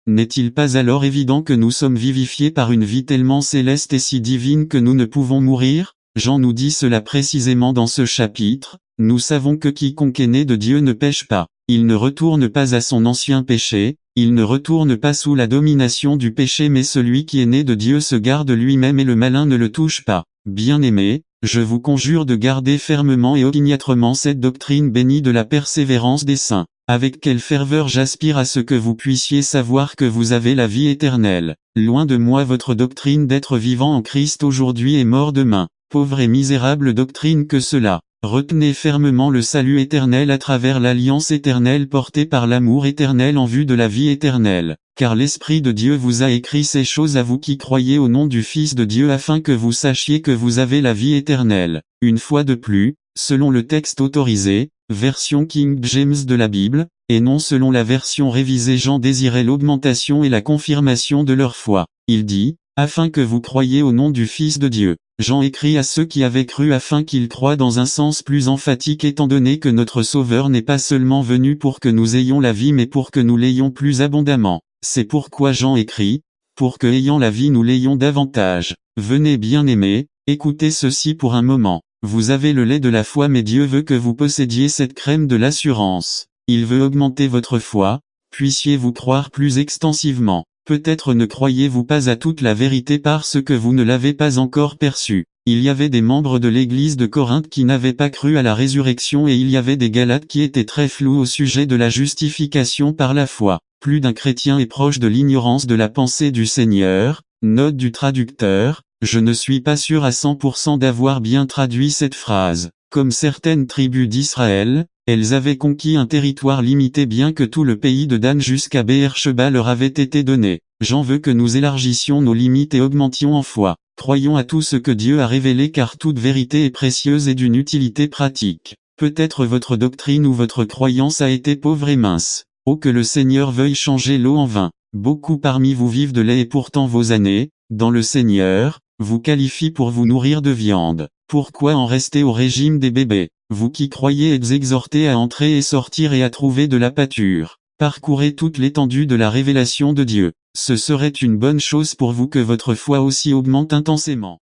N'est-il pas alors évident que nous sommes vivifiés par une vie tellement céleste et si divine que nous ne pouvons mourir? Jean nous dit cela précisément dans ce chapitre. Nous savons que quiconque est né de Dieu ne pêche pas. Il ne retourne pas à son ancien péché, il ne retourne pas sous la domination du péché mais celui qui est né de Dieu se garde lui-même et le malin ne le touche pas. Bien-aimés, je vous conjure de garder fermement et opiniâtrement cette doctrine bénie de la persévérance des saints. Avec quelle ferveur j'aspire à ce que vous puissiez savoir que vous avez la vie éternelle. Loin de moi votre doctrine d'être vivant en Christ aujourd'hui et mort demain. Pauvre et misérable doctrine que cela. Retenez fermement le salut éternel à travers l'alliance éternelle portée par l'amour éternel en vue de la vie éternelle. Car l'Esprit de Dieu vous a écrit ces choses à vous qui croyez au nom du Fils de Dieu afin que vous sachiez que vous avez la vie éternelle. Une fois de plus, selon le texte autorisé, version King James de la Bible, et non selon la version révisée Jean désirait l'augmentation et la confirmation de leur foi. Il dit, afin que vous croyiez au nom du Fils de Dieu. Jean écrit à ceux qui avaient cru afin qu'ils croient dans un sens plus emphatique étant donné que notre Sauveur n'est pas seulement venu pour que nous ayons la vie mais pour que nous l'ayons plus abondamment. C'est pourquoi Jean écrit, pour que ayant la vie nous l'ayons davantage. Venez bien-aimés, écoutez ceci pour un moment. Vous avez le lait de la foi mais Dieu veut que vous possédiez cette crème de l'assurance. Il veut augmenter votre foi, puissiez-vous croire plus extensivement. Peut-être ne croyez-vous pas à toute la vérité parce que vous ne l'avez pas encore perçue. Il y avait des membres de l'église de Corinthe qui n'avaient pas cru à la résurrection et il y avait des Galates qui étaient très flous au sujet de la justification par la foi. Plus d'un chrétien est proche de l'ignorance de la pensée du Seigneur. Note du traducteur, je ne suis pas sûr à 100% d'avoir bien traduit cette phrase. Comme certaines tribus d'Israël, elles avaient conquis un territoire limité bien que tout le pays de Dan jusqu'à Beersheba leur avait été donné. Jean veut que nous élargissions nos limites et augmentions en foi. Croyons à tout ce que Dieu a révélé car toute vérité est précieuse et d'une utilité pratique. Peut-être votre doctrine ou votre croyance a été pauvre et mince. Oh que le Seigneur veuille changer l'eau en vin. Beaucoup parmi vous vivent de lait et pourtant vos années, dans le Seigneur, vous qualifient pour vous nourrir de viande. Pourquoi en rester au régime des bébés? Vous qui croyez êtes exhortés à entrer et sortir et à trouver de la pâture. Parcourez toute l'étendue de la révélation de Dieu. Ce serait une bonne chose pour vous que votre foi aussi augmente intensément.